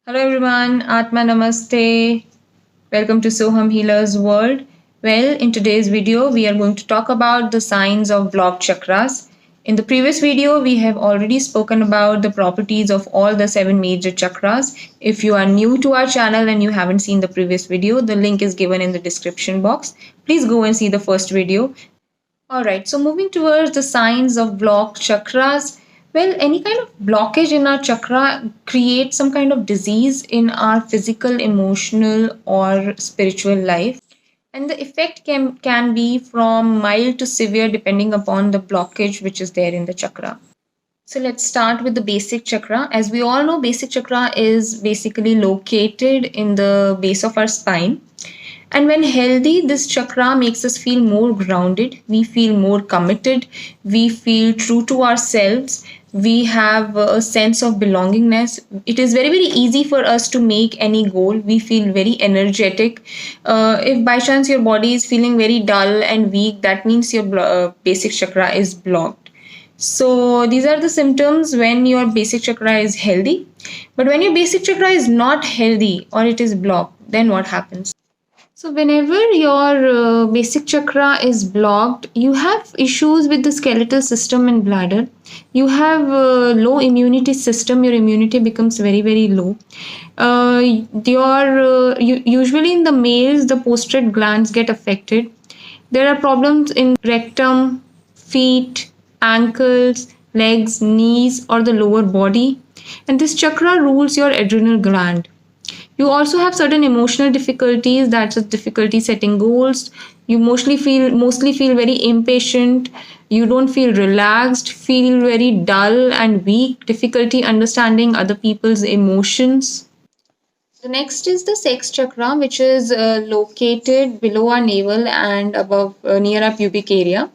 Hello everyone, Atma Namaste. Welcome to Soham Healer's World. Well, in today's video, we are going to talk about the signs of blocked chakras. In the previous video, we have already spoken about the properties of all the seven major chakras. If you are new to our channel and you haven't seen the previous video, the link is given in the description box. Please go and see the first video. Alright, so moving towards the signs of blocked chakras. Well, any kind of blockage in our chakra creates some kind of disease in our physical, emotional, or spiritual life. And the effect can be from mild to severe depending upon the blockage which is there in the chakra. So let's start with the basic chakra. As we all know, basic chakra is basically located in the base of our spine. And when healthy, this chakra makes us feel more grounded. We feel more committed. We feel true to ourselves. We have a sense of belongingness. It is very, very easy for us to make any goal. We feel very energetic. If by chance your body is feeling very dull and weak, that means your basic chakra is blocked. So these are the symptoms when your basic chakra is healthy. But when your basic chakra is not healthy or it is blocked, then what happens? So, whenever your basic chakra is blocked, you have issues with the skeletal system and bladder. You have low immunity system. Your immunity becomes very, very low. Usually in the males, the prostate glands get affected. There are problems in rectum, feet, ankles, legs, knees, or the lower body. And this chakra rules your adrenal gland. You also have certain emotional difficulties, that's a difficulty setting goals. You mostly feel very impatient. You don't feel relaxed, feel very dull and weak, difficulty understanding other people's emotions. The next is the sex chakra, which is located below our navel and above near our pubic area.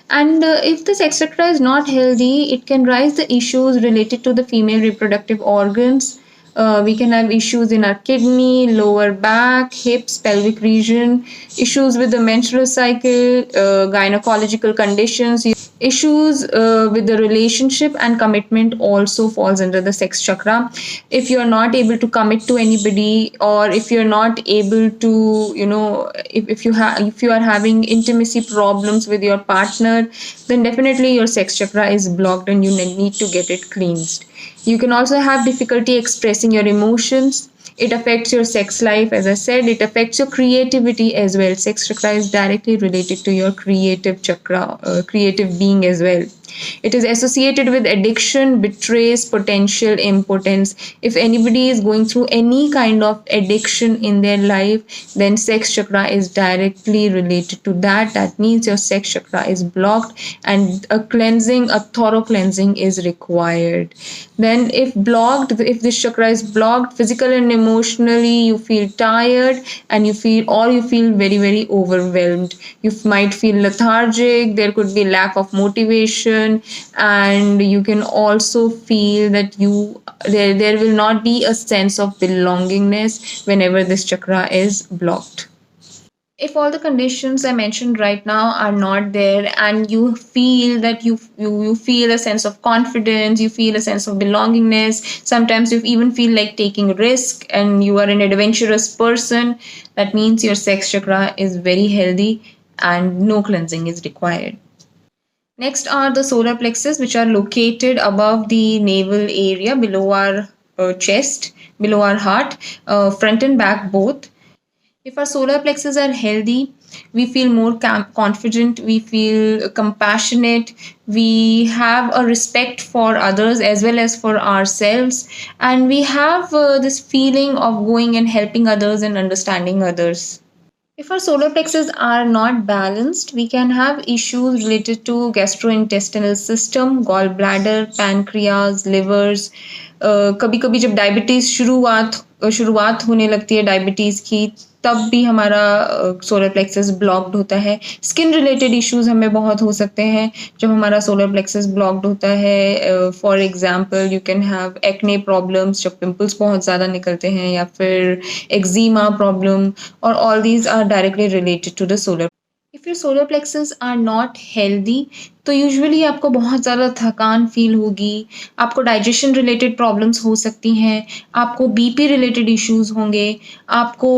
And if the sex chakra is not healthy, it can rise the issues related to the female reproductive organs. We can have issues in our kidney, lower back, hips, pelvic region, issues with the menstrual cycle, gynecological conditions, issues with the relationship and commitment also falls under the sex chakra. If you're not able to commit to anybody, or if you're not able to, if you are having intimacy problems with your partner, then definitely your sex chakra is blocked and you need to get it cleansed. You can also have difficulty expressing your emotions. It affects your sex life. As I said, it affects your creativity as well. Sex chakra is directly related to your creative chakra, creative being as well. It is associated with addiction, betrays potential impotence. If anybody is going through any kind of addiction in their life, then sex chakra is directly related to that. That means your sex chakra is blocked and a thorough cleansing is required. Then if this chakra is blocked, physically and emotionally, you feel tired and you feel very, very overwhelmed. You might feel lethargic. There could be lack of motivation, and you can also feel that there will not be a sense of belongingness whenever this chakra is blocked. If all the conditions I mentioned right now are not there, and you feel that you feel a sense of confidence, you feel a sense of belongingness, sometimes you even feel like taking risk and you are an adventurous person, that means your sex chakra is very healthy and no cleansing is required. Next are the solar plexus, which are located above the navel area, below our chest, below our heart, front and back both. If our solar plexus are healthy, we feel more confident, we feel compassionate, we have a respect for others as well as for ourselves, and we have this feeling of going and helping others and understanding others. If our solar plexus are not balanced, we can have issues related to gastrointestinal system, gallbladder, pancreas, livers. कभी कभी जब diabetes शुरुआत होने लगती है diabetes की, तब भी हमारा सोलर प्लेक्सस ब्लॉक्ड होता है. स्किन रिलेटेड इश्यूज हमें बहुत हो सकते हैं जब हमारा सोलर प्लेक्सस ब्लॉक्ड होता है. For example you can have acne problems, जब पिंपल्स बहुत ज़्यादा निकलते हैं, या फिर एक्जिमा प्रॉब्लम, और all these are directly related to the solar. If your solar plexus are not healthy, तो यूजुअली आपको बहुत ज़्यादा थकान फ़ील होगी, आपको डाइजेशन रिलेटेड प्रॉब्लम्स हो सकती हैं, आपको बीपी रिलेटेड इश्यूज़ होंगे, आपको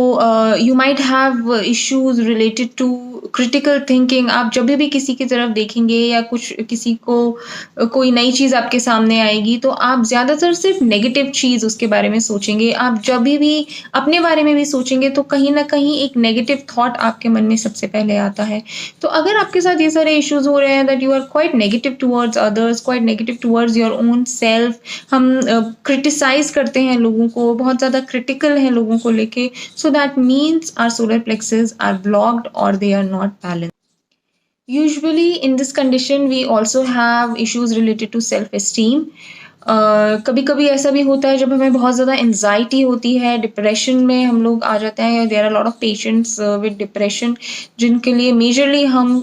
you might have issues related to critical thinking. आप जभी भी किसी की तरफ देखेंगे या कुछ किसी को कोई नई चीज़ आपके सामने आएगी, तो आप ज़्यादातर सिर्फ़ नेगेटिव चीज़ उसके बारे में सोचेंगे। आप जभी भी अपने बारे में भी सोचेंगे, तो कहीं न कहीं एक नेगेटिव थॉट आपके मन में सबसे पहले आता है। तो अगर आपके साथ ये सारे इश्यूज़ हो रहे हैं that you are quite negative towards others, quite negative towards your own self, हम क्रिटिसाइज़ करते हैं लोगों को, बहुत ज़्यादा क्रिटिकल हैं लोगों को लेके, so that means our solar plexuses are blocked और they are not balanced. Usually, in this condition, we also have issues related to self-esteem. कभी कभी ऐसा भी होता है जब हमें बहुत ज़्यादा एनजाइटी होती है, डिप्रेशन में हम लोग आ जाते हैं। There are lot of patients with depression जिनके लिए मेजरली हम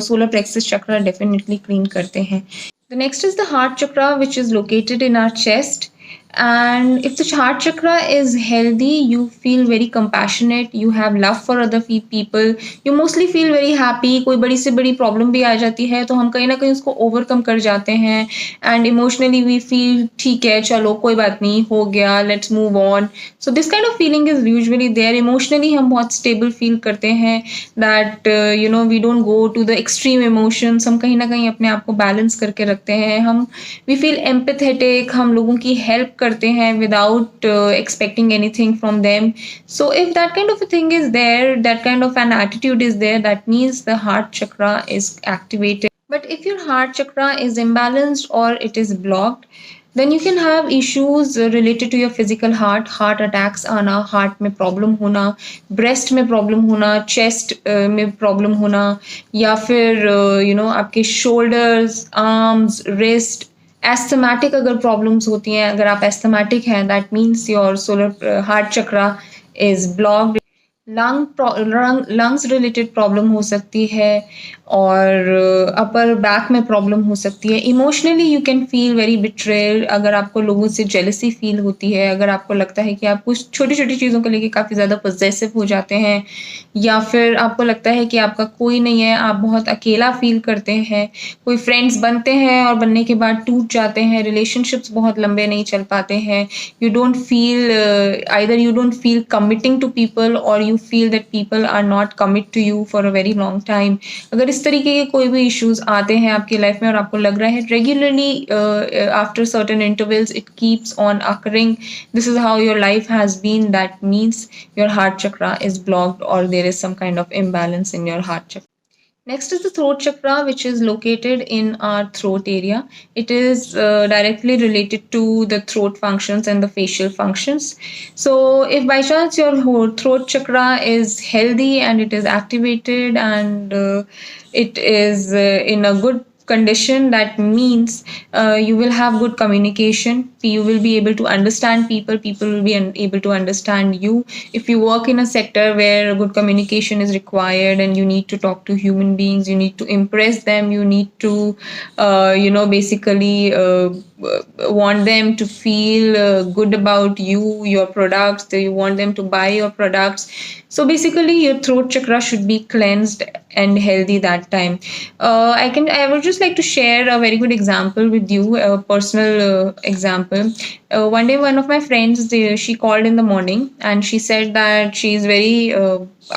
solar plexus chakra definitely clean करते हैं। The next is the heart chakra, which is located in our chest. And if the heart chakra is healthy, you feel very compassionate, you have love for other people, you mostly feel very happy। कोई बड़ी से बड़ी problem भी आ जाती है तो हम कहीं ना कहीं उसको ओवरकम कर जाते हैं, एंड इमोशनली वी फील ठीक है, चलो कोई बात नहीं, हो गया, let's move on. So this kind of feeling is usually there. Emotionally हम बहुत स्टेबल फील करते हैं, that you know we don't go to the extreme emotions. हम कहीं ना कहीं अपने आप को बैलेंस करके रखते हैं। हम वी फील एम्पैथेटिक, हम लोगों की हेल्प करते हैं without expecting anything from them. So if that kind of a thing is there, that kind of an attitude is there, that means the heart chakra is activated. But if your heart chakra is imbalanced or it is blocked, then you can have issues related to your physical heart attacks आना, heart में problem होना, breast में problem होना, chest में problem होना, या फिर you know आपके shoulders, arms, wrist, एस्थमेटिक अगर प्रॉब्लम्स होती हैं, अगर आप एस्थमेटिक हैं, that means your solar heart chakra is blocked. Lungs related problem हो सकती है, और अपर बैक में प्रॉब्लम हो सकती है। Emotionally you can feel very betrayal, अगर आपको लोगों से जेलसी फील होती है, अगर आपको लगता है कि आप कुछ छोटी छोटी चीज़ों को लेके काफ़ी ज़्यादा पॉसेसिव हो जाते हैं, या फिर आपको लगता है कि आपका कोई नहीं है, आप बहुत अकेला फील करते हैं, कोई फ्रेंड्स बनते हैं और बनने के बाद टूट जाते हैं, रिलेशनशिप्स बहुत लंबे नहीं चल पाते हैं, you don't feel either you don't feel committing to people और you feel that people are not commit to you for a very long time. अगर इस तरीके के कोई भी इश्यूज आते हैं आपकी लाइफ में और आपको लग रहा है regularly after certain intervals it keeps on occurring, this is how your life has been, that means your heart chakra is blocked or there is some kind of imbalance in your heart chakra. Next is the throat chakra, which is located in our throat area. It is directly related to the throat functions and the facial functions. So if by chance your whole throat chakra is healthy and it is activated and it is in a good condition, that means you will have good communication, you will be able to understand people, people will be able to understand you. If you work in a sector where good communication is required and you need to talk to human beings, you need to impress them, you need to you know basically want them to feel good about you, your products, you want them to buy your products. So basically your throat chakra should be cleansed and healthy that time. I would just like to share a very good example with you, a personal example. One day one of my friends, she called in the morning and she said that she is very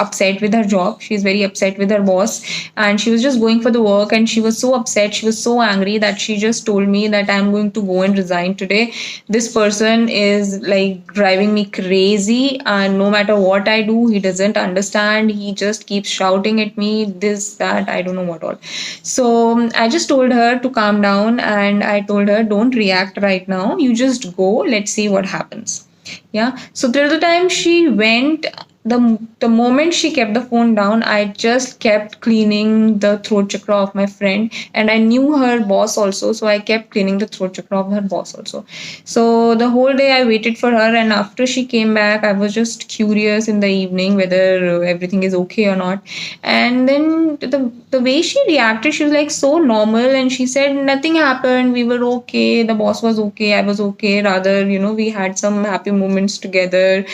upset with her job, she is very upset with her boss, and she was just going for the work and she was so upset, she was so angry that she just told me that I'm going to go and resign today. This person is like driving me crazy, and no matter what I do he doesn't understand, he just keeps shouting at me, this that I don't know what all. So I just told her to calm down and I told her don't react right now, you just go, let's see what happens. Yeah, so till the time she went, the moment she kept the phone down, I just kept cleaning the throat chakra of my friend, and I knew her boss also, so I kept cleaning the throat chakra of her boss also. So the whole day I waited for her, and after she came back I was just curious in the evening whether everything is okay or not. And then the way she reacted, she was like so normal, and she said nothing happened, we were okay, the boss was okay, I was okay, rather you know we had some happy moments together.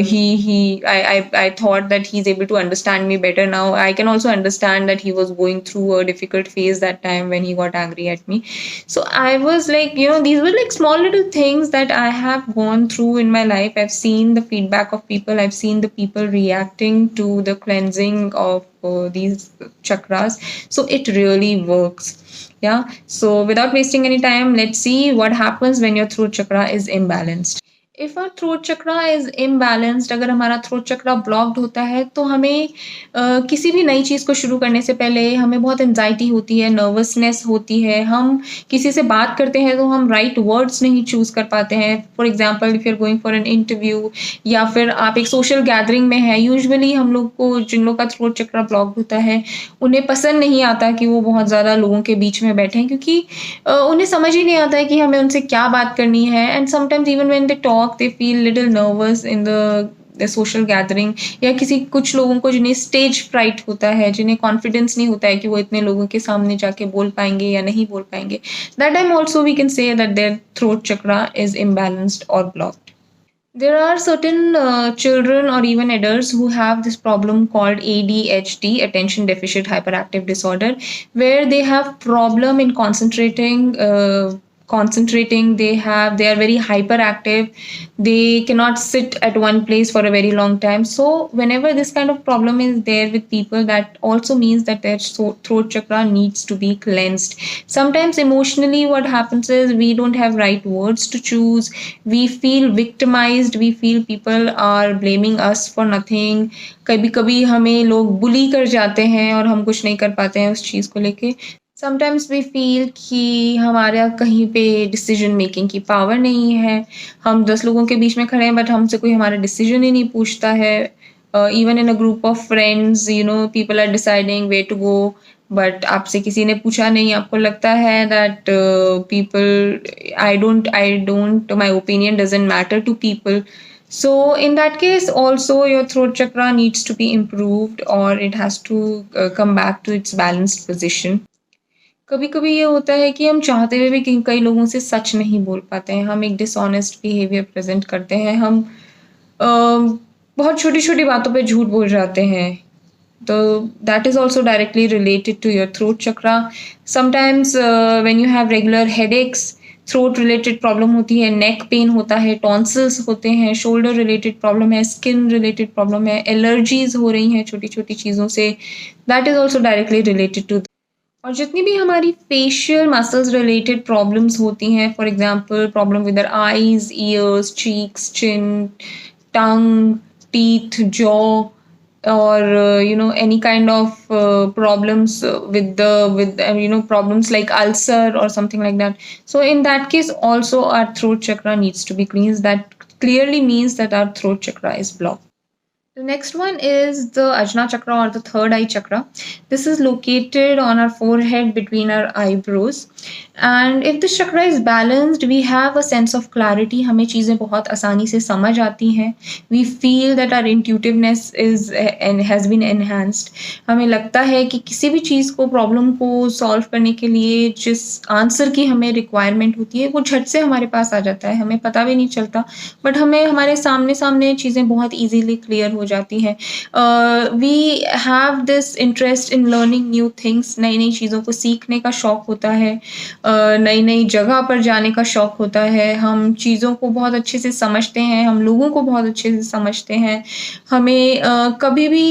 He I thought that he's able to understand me better now. I can also understand that he was going through a difficult phase that time when he got angry at me. So I was like, these were like small little things that I have gone through in my life. I've seen the feedback of people, I've seen the people reacting to the cleansing of these chakras. So it really works. Yeah. So without wasting any time, let's see what happens when your throat chakra is imbalanced. If our throat chakra is imbalanced, अगर हमारा throat चक्रा blocked होता है तो हमें किसी भी नई चीज़ को शुरू करने से पहले हमें बहुत एंजाइटी होती है, नर्वसनेस होती है। हम किसी से बात करते हैं तो हम राइट वर्ड्स नहीं चूज़ कर पाते हैं। For example if you are going for an interview या फिर आप एक सोशल गैदरिंग में हैं, यूजुअली हम लोग को, जिन लोग का थ्रोट चक्रा ब्लॉक्ड होता है, उन्हें पसंद नहीं आता कि वो बहुत ज़्यादा लोगों के बीच में बैठें, क्योंकि उन्हें समझ ही नहीं आता है कि हमें उनसे क्या बात करनी है। And sometimes even when they talk they feel little nervous in the social gathering, या कुछ लोगों को जिन्हें स्टेज फ्राइट होता है, जिन्हें कॉन्फिडेंस नहीं होता है कि वो इतने लोगों के सामने जाके बोल पाएंगे या नहीं बोल पाएंगे, that time also we can say that their throat chakra is imbalanced और blocked. There are certain children or even adults who have this problem called ADHD, attention deficit hyperactive disorder, where they have problem in concentrating. They are very hyperactive. They cannot sit at one place for a very long time. So whenever this kind of problem is there with people, that also means that their throat chakra needs to be cleansed. Sometimes emotionally what happens is we don't have right words to choose. We feel victimized. We feel people are blaming us for nothing. कभी कभी हमें लोग बुली कर जाते हैं और हम कुछ नहीं कर पाते हैं उस चीज़ को लेके. समटाइम्स वी फील कि हमारा कहीं पे डिसीजन मेकिंग की पावर नहीं है. हम 10 लोगों के बीच में खड़े हैं बट हमसे कोई हमारा डिसीजन ही नहीं पूछता है. Even in a group of friends, people are deciding way to go, but आपसे किसी ने पूछा नहीं. आपको लगता है that people, I don't my opinion doesn't matter to people. So in that case also your throat chakra needs to be improved, or it has to come back to its balanced position. कभी कभी ये होता है कि हम चाहते हुए भी कई लोगों से सच नहीं बोल पाते हैं. हम एक डिसऑनेस्ट बिहेवियर प्रेजेंट करते हैं. हम बहुत छोटी छोटी बातों पे झूठ बोल जाते हैं. तो that is also directly related to your throat chakra. Sometimes when you have regular headaches, throat related problem होती है, नेक पेन होता है, टॉन्सिल्स होते हैं, शोल्डर रिलेटेड प्रॉब्लम है, स्किन रिलेटेड प्रॉब्लम है, एलर्जीज हो रही हैं छोटी छोटी चीज़ों से, that is also directly related to. और जितनी भी हमारी फेशियल मसल्स रिलेटेड प्रॉब्लम्स होती हैं, for example problem with our eyes, ears, cheeks, chin, tongue, teeth, jaw, or any kind of problems with problems like ulcer or something like that. So in that case also our throat chakra needs to be cleansed. That clearly means that our throat chakra is blocked. The next one is the Ajna chakra or the third eye chakra. This is located on our forehead between our eyebrows. And if this chakra is balanced, we have a sense of clarity. हमें चीज़ें बहुत आसानी से समझ आती हैं. We feel that our intuitiveness has been enhanced. हमें लगता है कि किसी भी चीज़ को, प्रॉब्लम को सॉल्व करने के लिए जिस आंसर की हमें रिक्वायरमेंट होती है वो झट से हमारे पास आ जाता है. हमें पता भी नहीं चलता, बट हमें हमारे सामने चीज़ें बहुत ईजीली क्लियर हो जाती हैं. We have this interest in learning new things. नई नई चीज़ों को सीखने का शौक़ होता है, नई नई जगह पर जाने का शौक़ होता है. हम चीज़ों को बहुत अच्छे से समझते हैं, हम लोगों को बहुत अच्छे से समझते हैं. हमें कभी भी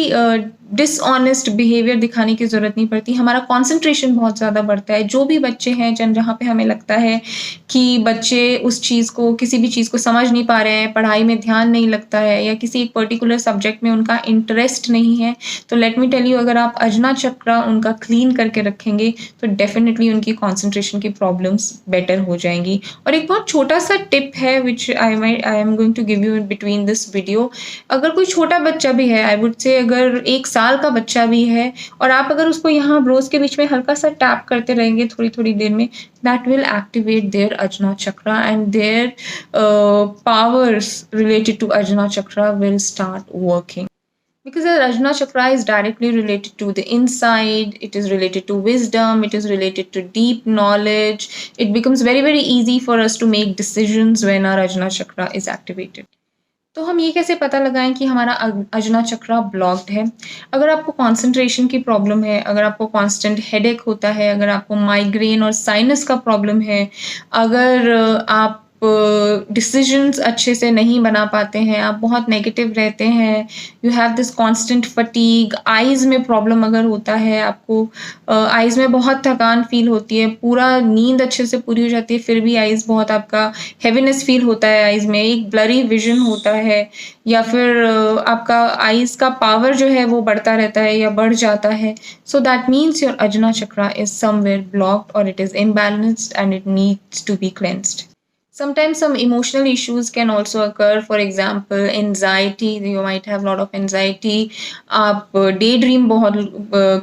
डिसऑनेस्ट बिहेवियर दिखाने की ज़रूरत नहीं पड़ती. हमारा कॉन्सेंट्रेशन बहुत ज़्यादा बढ़ता है. जो भी बच्चे हैं जहाँ पे हमें लगता है कि बच्चे उस चीज़ को, किसी भी चीज़ को समझ नहीं पा रहे हैं, पढ़ाई में ध्यान नहीं लगता है, या किसी एक पर्टिकुलर सब्जेक्ट में उनका इंटरेस्ट नहीं है, तो लेट मी टेल यू, अगर आप अजना चक्रा उनका क्लीन करके रखेंगे तो डेफिनेटली उनकी कॉन्सेंट्रेशन की प्रॉब्लम्स बेटर हो जाएंगी. और एक बहुत छोटा सा टिप है which I am going to give you between this video. अगर कोई छोटा बच्चा भी है, आई वुड से अगर 1 साल का बच्चा भी है, और आप अगर उसको यहाँ ब्रोज के बीच में हल्का सा टैप करते रहेंगे थोड़ी थोड़ी देर में, that will activate their Ajna chakra, and their powers related to Ajna chakra will start working. Because the Ajna chakra is directly related to the inside, it is related to wisdom, it is related to deep knowledge. It becomes very, very easy for us to make decisions when our Ajna chakra is activated. तो हम ये कैसे पता लगाएं कि हमारा अजना चक्रा blocked है? अगर आपको कंसंट्रेशन की प्रॉब्लम है, अगर आपको कांस्टेंट हेडेक होता है, अगर आपको माइग्रेन और साइनस का प्रॉब्लम है, अगर आप डिसीजंस अच्छे से नहीं बना पाते हैं, आप बहुत नेगेटिव रहते हैं, you have this constant fatigue, eyes में प्रॉब्लम अगर होता है, आपको आईज़ में बहुत थकान फ़ील होती है, पूरा नींद अच्छे से पूरी हो जाती है, फिर भी आईज़ बहुत आपका हेवीनेस फ़ील होता है आईज़ में, एक ब्लरी विज़न होता है, या फिर आपका आईज़ का पावर जो है वो बढ़ता रहता है या बढ़ जाता है। So that means your Ajna chakra is somewhere blocked और it is imbalanced and it needs to be cleansed. Sometimes some emotional issues can also occur. For example, anxiety. You might have a lot of anxiety. आप day dream बहुत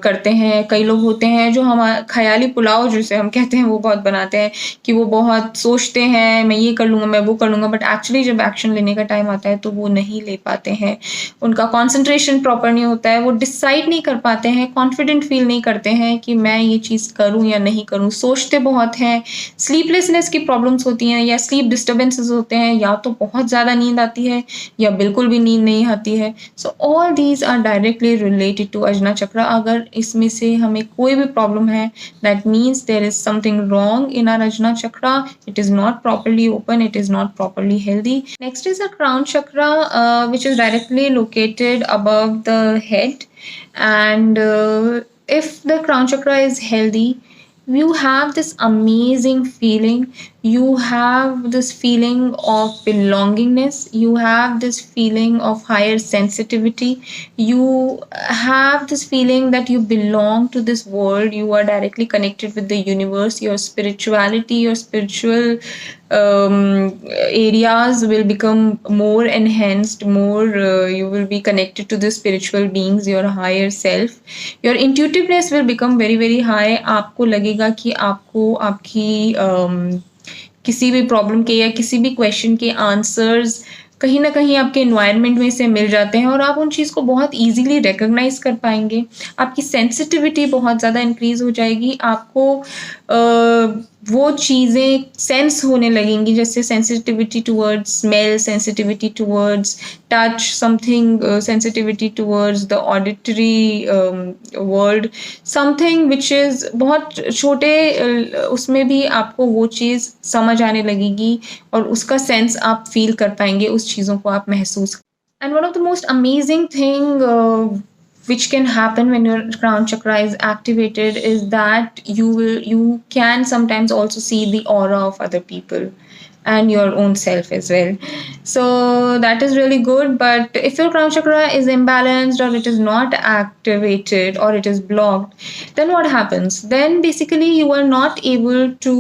करते हैं. कई लोग होते हैं जो हम ख्याली पुलाव जिसे हम कहते हैं वो बहुत बनाते हैं कि वो बहुत सोचते हैं मैं ये कर लूँगा मैं वो कर लूँगा, बट एक्चुअली जब एक्शन लेने का टाइम आता है तो वो नहीं ले पाते हैं. उनका कॉन्सेंट्रेशन प्रॉपर नहीं होता है, वो डिसाइड नहीं कर पाते हैं, कॉन्फिडेंट फील नहीं करते हैं कि मैं ये चीज़ करूँ या नहीं करूँ, सोचते बहुत हैं, स्लीपलेसनेस की प्रॉब्लम्स होती हैं या स्लीप डिस्टर्बेंसेस होते हैं, या तो बहुत ज़्यादा नींद आती है या बिल्कुल भी नींद नहीं आती है. So all these are directly related to Ajna chakra. अगर इसमें से हमें कोई भी प्रॉब्लम है, that means there is something wrong in our Ajna chakra. It is not properly open, it is not properly healthy. Next is a crown chakra, which is directly located above the head, and if the crown chakra is healthy, you have this amazing feeling, you have this feeling of belongingness, you have this feeling of higher sensitivity, you have this feeling that you belong to this world, you are directly connected with the universe, your spirituality, your spiritual areas will become more enhanced, more you will be connected to the spiritual beings, your higher self. Your intuitiveness will become very very high. आपको लगेगा कि आपको आपकी किसी भी problem के या किसी भी क्वेश्चन के आंसर्स कहीं ना कहीं आपके इन्वायरमेंट में से मिल जाते हैं और आप उन चीज़ को बहुत इजीली रिकॉग्नाइज कर पाएंगे. आपकी सेंसिटिविटी बहुत ज़्यादा इंक्रीज हो जाएगी. आपको वो चीज़ें सेंस होने लगेंगी, जैसे sensitivity towards smell, sensitivity towards touch, something sensitivity towards the auditory world, something which is बहुत छोटे उसमें भी आपको वो चीज़ समझ आने लगेगी और उसका सेंस आप फील कर पाएंगे, उस चीज़ों को आप महसूस. And one of the most amazing thing which can happen when your crown chakra is activated is that you can sometimes also see the aura of other people and your own self as well. So that is really good. But if your crown chakra is imbalanced or it is not activated or it is blocked, then what happens? Then basically you are not able to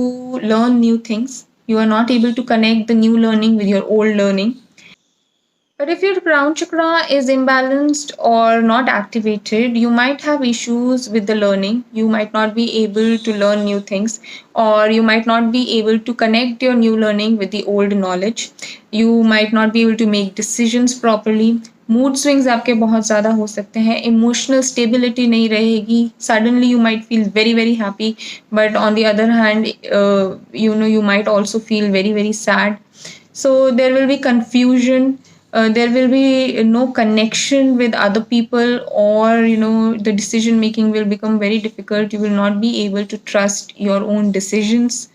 learn new things, you are not able to connect the new learning with your old learning. But if your crown chakra is imbalanced or not activated, you might have issues with the learning. You might not be able to learn new things, or you might not be able to connect your new learning with the old knowledge. You might not be able to make decisions properly. Mood swings आपके बहुत ज़्यादा हो सकते हैं. Emotional stability नहीं रहेगी. Suddenly you might feel very very happy, but on the other hand you might also feel very very sad. So there will be confusion, there will be no connection with other people, or the decision making will become very difficult. You will not be able to trust your own decisions.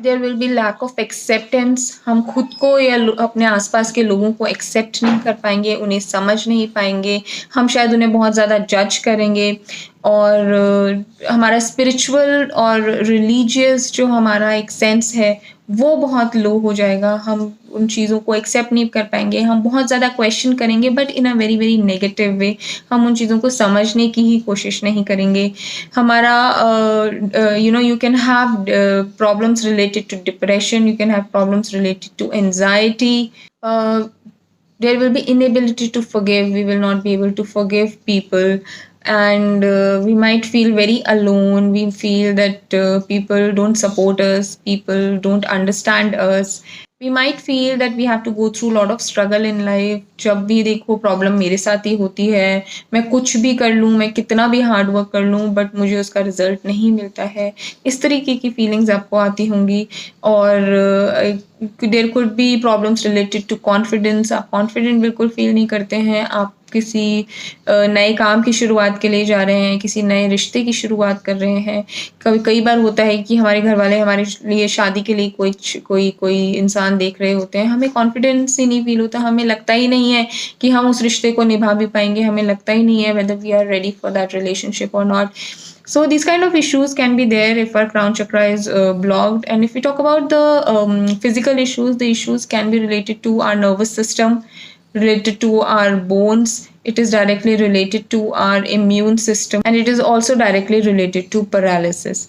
There will be lack of acceptance. हम खुद को या अपने आसपास के लोगों को accept नहीं कर पाएंगे, उन्हें समझ नहीं पाएंगे. हम शायद उन्हें बहुत ज़्यादा जज करेंगे, और हमारा स्पिरिचुअल और रिलीजियस जो हमारा एक सेंस है वो बहुत लो हो जाएगा. हम उन चीज़ों को एक्सेप्ट नहीं कर पाएंगे. हम बहुत ज़्यादा क्वेश्चन करेंगे, but in a very very negative way. हम उन चीज़ों को समझने की ही कोशिश नहीं करेंगे. हमारा you can have problems related to depression, you can have problems related to anxiety. There will be inability to forgive. We will not be able to forgive people, and we might feel very alone. We feel that people don't support us, people don't understand us. We might feel that we have to go through lot of struggle in life. जब भी देखो problem मेरे साथ ही होती है, मैं कुछ भी कर लूँ, मैं कितना भी हार्ड वर्क कर लूँ, बट मुझे उसका रिजल्ट नहीं मिलता है। इस तरीके की फीलिंग्स आपको आती होंगी। और there could be problems related to confidence. आप कॉन्फिडेंट बिल्कुल फील नहीं करते हैं। आप किसी नए काम की शुरुआत के लिए जा रहे हैं, किसी नए रिश्ते की शुरुआत कर रहे हैं। कई बार होता है कि हमारे घर वाले हमारे लिए शादी के लिए कोई इंसान देख रहे होते हैं, हमें कॉन्फिडेंस ही नहीं फील होता, हमें लगता ही नहीं है कि हम उस रिश्ते को निभा भी पाएंगे, हमें लगता ही नहीं है whether we are ready for that relationship or not. So these kind of issues can be there if our crown chakra is blocked. And if we talk about the physical issues, the issues can be related to our nervous system, related to our bones. It is directly related to our immune system, and it is also directly related to paralysis.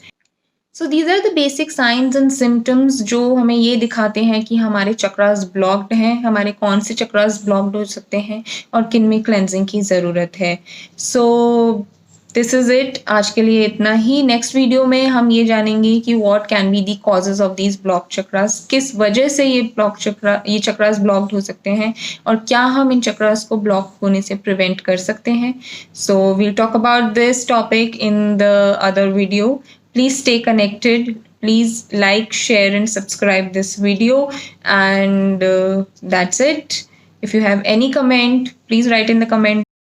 So these are the basic science and symptoms जो हमें ये दिखाते हैं कि हमारे chakras blocked हैं, हमारे कौन से चक्रास ब्लॉक्ड हो सकते हैं और किन में क्लेंजिंग की ज़रूरत है। सो दिस इज़ इट, आज के लिए इतना ही। नेक्स्ट वीडियो में हम ये जानेंगे कि what can be the causes of these block chakras, किस वजह से ये चक्रास ब्लॉक्ड हो सकते हैं और क्या हम इन चक्रास को ब्लॉक होने से प्रिवेंट कर सकते हैं। So we'll talk about this topic in the other video. Please stay connected. Please like, share, and subscribe this video. And that's it. If you have any comment, please write in the comment.